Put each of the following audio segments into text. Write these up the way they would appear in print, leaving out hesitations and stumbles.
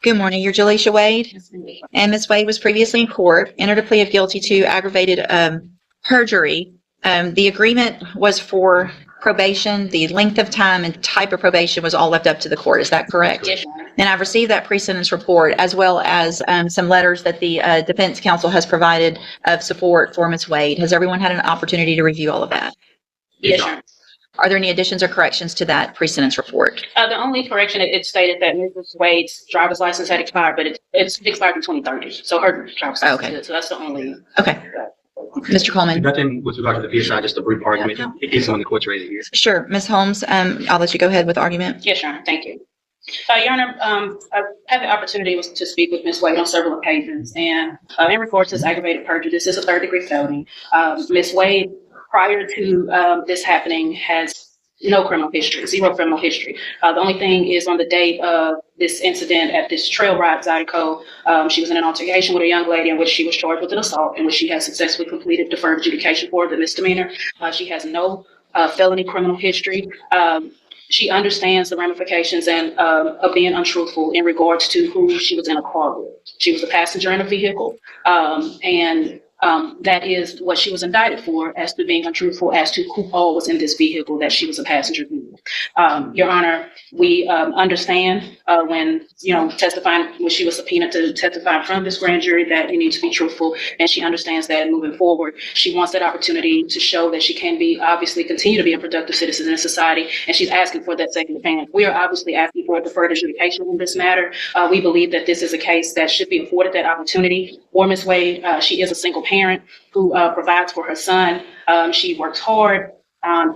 Good morning. You're Jaleisha Wade, and Ms. Wade was previously in court, entered a plea of guilty to aggravated perjury. The agreement was for probation. The length of time and type of probation was all left up to the court. Is that correct? Yes. And I've received that pre-sentence report as well as some letters that the defense counsel has provided of support for Ms. Wade. Has everyone had an opportunity to review all of that? Yes, sir. Are there any additions or corrections to that pre-sentence report? The only correction, it stated that Mrs. Wade's driver's license had expired, but it's expired in 2030. So her driver's license is good. So that's the only. Okay. Mr. Coleman? Nothing with regard to the PSI, just a brief argument. It is on the court's ready here. Sure. Ms. Holmes, I'll let you go ahead with argument. Yes, Your Honor. Thank you. Your Honor, I've had the opportunity to speak with Ms. Wade on several occasions, and in regards to this aggravated perjury, this is a third-degree felony. Ms. Wade, prior to this happening, has no criminal history, zero criminal history. The only thing is on the date of this incident at this trail ride, Zydeco, she was in an altercation with a young lady in which she was charged with an assault, in which she has successfully completed deferred adjudication for the misdemeanor. She has no felony criminal history. She understands the ramifications and of being untruthful in regards to who she was in a car with. She was a passenger in a vehicle, and that is what she was indicted for, as to being untruthful as to who all was in this vehicle that she was a passenger in. Your Honor, we understand when testifying, when she was subpoenaed to testify in front of this grand jury, that it needs to be truthful, and she understands that moving forward, she wants that opportunity to show that she can be obviously continue to be a productive citizen in society, and she's asking for that second opinion. We are obviously asking for a deferred adjudication in this matter. We believe that this is a case that should be afforded that opportunity for Ms. Wade. She is a single parent who provides for her son. She works hard.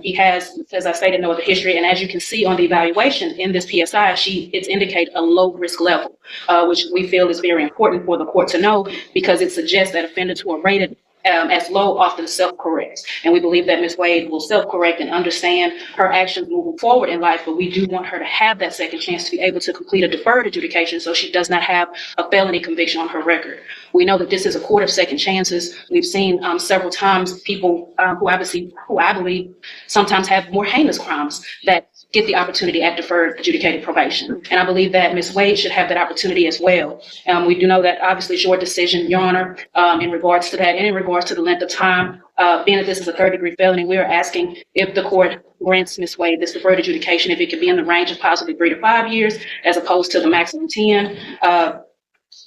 He has, as I stated, no other history. And as you can see on the evaluation in this PSI, it's indicated a low risk level, which we feel is very important for the court to know, because it suggests that offenders who are rated as low often self-correct. And we believe that Ms. Wade will self-correct and understand her actions moving forward in life, but we do want her to have that second chance to be able to complete a deferred adjudication so she does not have a felony conviction on her record. We know that this is a court of second chances. We've seen several times people who I believe sometimes have more heinous crimes that get the opportunity at deferred adjudicated probation. And I believe that Ms. Wade should have that opportunity as well. We do know that obviously it's your decision, Your Honor, in regards to that, and in regards to the length of time, being that this is a third-degree felony, we are asking if the court grants Ms. Wade this deferred adjudication, if it could be in the range of possibly 3 to 5 years, as opposed to the maximum 10.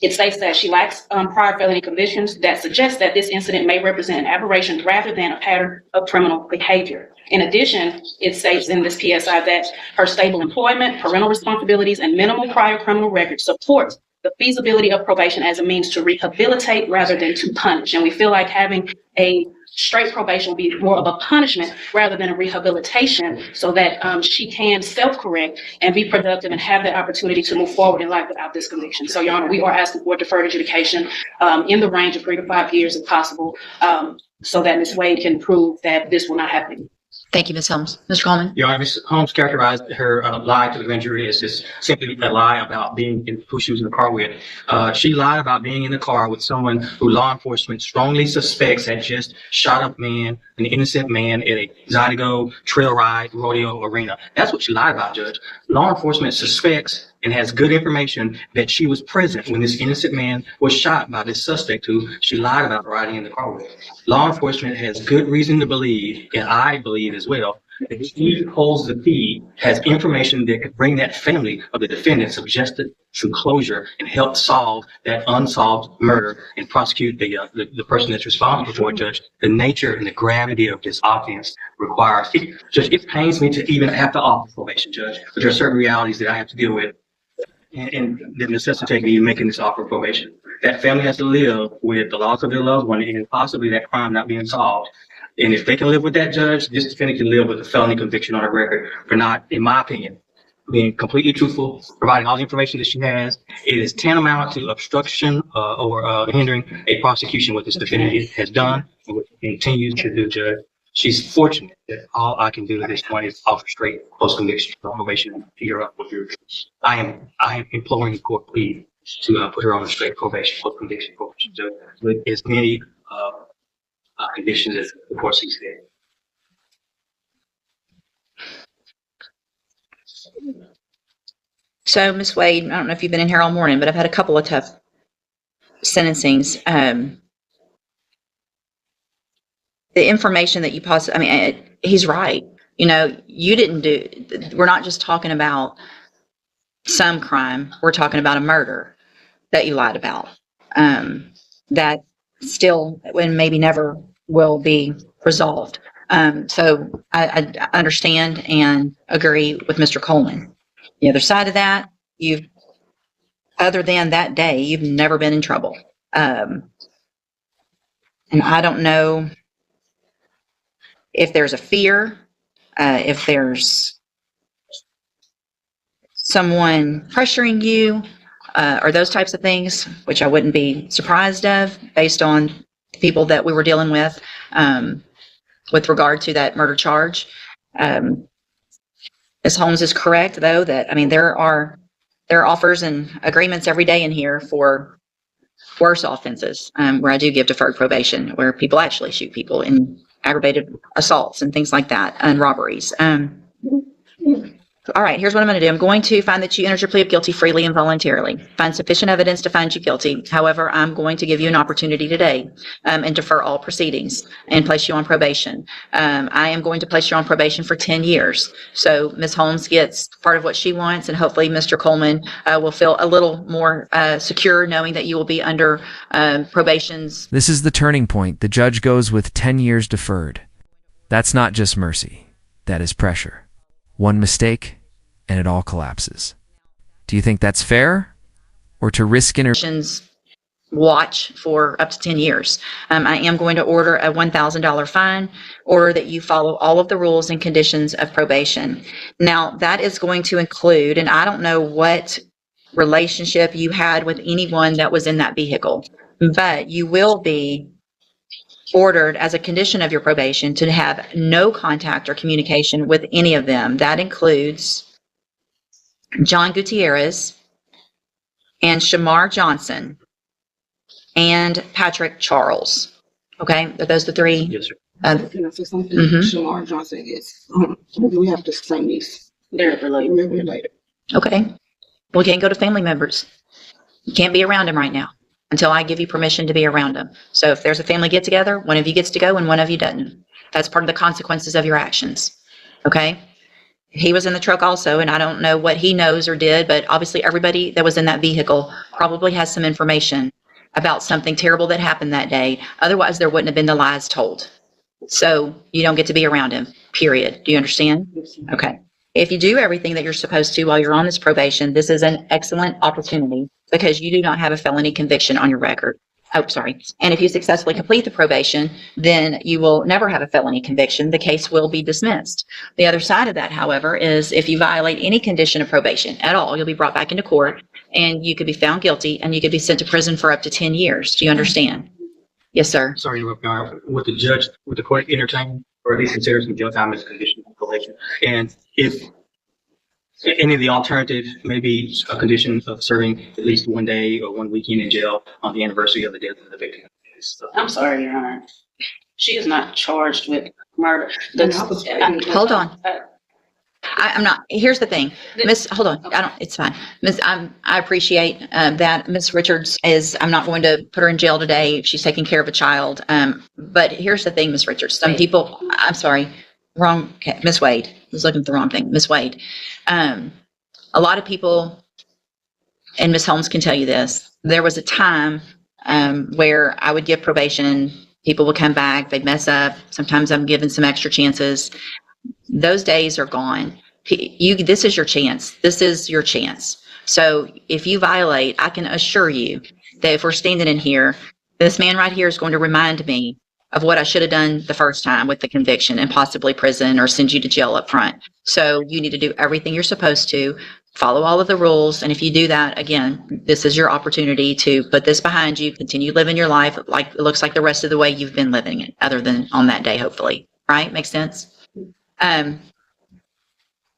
It states that she lacks prior felony convictions that suggest that this incident may represent an aberration rather than a pattern of criminal behavior. In addition, it states in this PSI that her stable employment, parental responsibilities, and minimal prior criminal record supports the feasibility of probation as a means to rehabilitate rather than to punish. And we feel like having a straight probation will be more of a punishment rather than a rehabilitation, so that she can self-correct and be productive and have the opportunity to move forward in life without this conviction. So, Your Honor, we are asking for deferred adjudication in the range of 3 to 5 years if possible, so that Ms. Wade can prove that this will not happen. Thank you, Ms. Holmes. Mr. Coleman? Your Honor, Ms. Holmes characterized her lie to the grand jury as just simply a lie about being in who she was in the car with. She lied about being in the car with someone who law enforcement strongly suspects had just shot up an innocent man at a Zydeco trail ride rodeo arena. That's what she lied about, Judge. Law enforcement suspects and has good information that she was present when this innocent man was shot by this suspect who she lied about riding in the car with. Law enforcement has good reason to believe, and I believe as well, that she holds the key, has information that could bring that family of the defendant subjected to closure and help solve that unsolved murder and prosecute the person that's responsible for it, Judge. The nature and the gravity of this offense requires it. Judge, it pains me to even have to offer probation, Judge, but there are certain realities that I have to deal with and that necessitate me making this offer of probation. That family has to live with the loss of their loved one and possibly that crime not being solved. And if they can live with that, Judge, this defendant can live with a felony conviction on her record for not, in my opinion, being completely truthful, providing all the information that she has. It is tantamount to obstruction or hindering a prosecution, what this defendant has done and what she continues to do, Judge. She's fortunate that all I can do at this point is offer straight post-conviction probation to her up with your. I am imploring the court, please, to put her on a straight probation, post-conviction probation, Judge, with as many conditions as the court sees fit. So, Ms. Wade, I don't know if you've been in here all morning, but I've had a couple of tough sentencings. The information that you he's right. You know, you didn't do, we're not just talking about some crime. We're talking about a murder that you lied about. That still, when maybe never will be resolved. So I understand and agree with Mr. Coleman. The other side of that, other than that day, you've never been in trouble. And I don't know if there's a fear, if there's someone pressuring you, or those types of things, which I wouldn't be surprised of based on the people that we were dealing with regard to that murder charge. Ms. Holmes is correct, though, that, there are offers and agreements every day in here for worse offenses, where I do give deferred probation, where people actually shoot people in aggravated assaults and things like that, and robberies. All right, here's what I'm going to do. I'm going to find that you entered your plea of guilty freely and voluntarily. Find sufficient evidence to find you guilty. However, I'm going to give you an opportunity today and defer all proceedings and place you on probation. I am going to place you on probation for 10 years. So Ms. Holmes gets part of what she wants, and hopefully Mr. Coleman will feel a little more secure knowing that you will be under probation's. This is the turning point. The judge goes with 10 years deferred. That's not just mercy. That is pressure. One mistake, and it all collapses. Do you think that's fair? Or to risk Watch for up to 10 years. I am going to order a $1,000 fine, order that you follow all of the rules and conditions of probation. Now, that is going to include, and I don't know what relationship you had with anyone that was in that vehicle, but you will be ordered as a condition of your probation to have no contact or communication with any of them. That includes John Gutierrez and Shamar Johnson and Patrick Charles. Okay, are those the three? Yes, sir. Can I say something? Mhm. Shamar Johnson is, we have the same niece. They're related. We're related. Okay. Well, you can't go to family members. You can't be around them right now until I give you permission to be around them. So if there's a family get together, one of you gets to go and one of you doesn't. That's part of the consequences of your actions. Okay? He was in the truck also, and I don't know what he knows or did, but obviously everybody that was in that vehicle probably has some information about something terrible that happened that day. Otherwise, there wouldn't have been the lies told. So you don't get to be around him, period. Do you understand? Okay. If you do everything that you're supposed to while you're on this probation, this is an excellent opportunity because you do not have a felony conviction on your record. Oh, sorry. And if you successfully complete the probation, then you will never have a felony conviction. The case will be dismissed. The other side of that, however, is if you violate any condition of probation at all, you'll be brought back into court and you could be found guilty and you could be sent to prison for up to 10 years. Do you understand? Yes, sir. Sorry to interrupt, Your Honor. Would the court entertain or at least consider some jail time as a condition of probation? And if any of the alternative, maybe a condition of serving at least 1 day or 1 weekend in jail on the anniversary of the death of the victim. I'm sorry, Your Honor. She is not charged with murder. Hold on. I'm not. Here's the thing, Miss. Hold on. It's fine, Miss. I appreciate that Miss Richards is. I'm not going to put her in jail today if she's taking care of a child. But here's the thing, Miss Richards. Some people. I'm sorry. Wrong. Okay, Miss Wade. I was looking at the wrong thing. Miss Wade. A lot of people, and Miss Holmes can tell you this. There was a time where I would give probation. People would come back. They'd mess up. Sometimes I'm given some extra chances. Those days are gone. This is your chance. This is your chance. So if you violate, I can assure you that if we're standing in here, this man right here is going to remind me of what I should have done the first time with the conviction and possibly prison or send you to jail up front. So you need to do everything you're supposed to, follow all of the rules. And if you do that, again, this is your opportunity to put this behind you, continue living your life like it looks like the rest of the way you've been living it, other than on that day, hopefully. Right? Makes sense?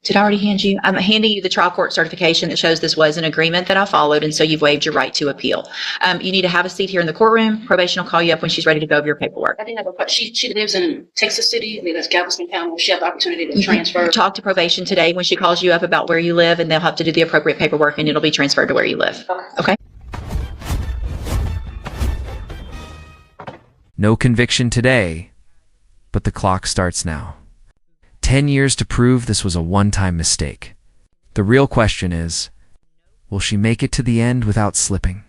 Did I already hand you? I'm handing you the trial court certification that shows this was an agreement that I followed, and so you've waived your right to appeal. You need to have a seat here in the courtroom. Probation will call you up when she's ready to go over your paperwork. I think she lives in Texas City. I think that's Galveston County. Will she have the opportunity to transfer? Talk to probation today when she calls you up about where you live, and they'll have to do the appropriate paperwork, and it'll be transferred to where you live. Okay? No conviction today, but the clock starts now. 10 years to prove this was a one-time mistake. The real question is, will she make it to the end without slipping?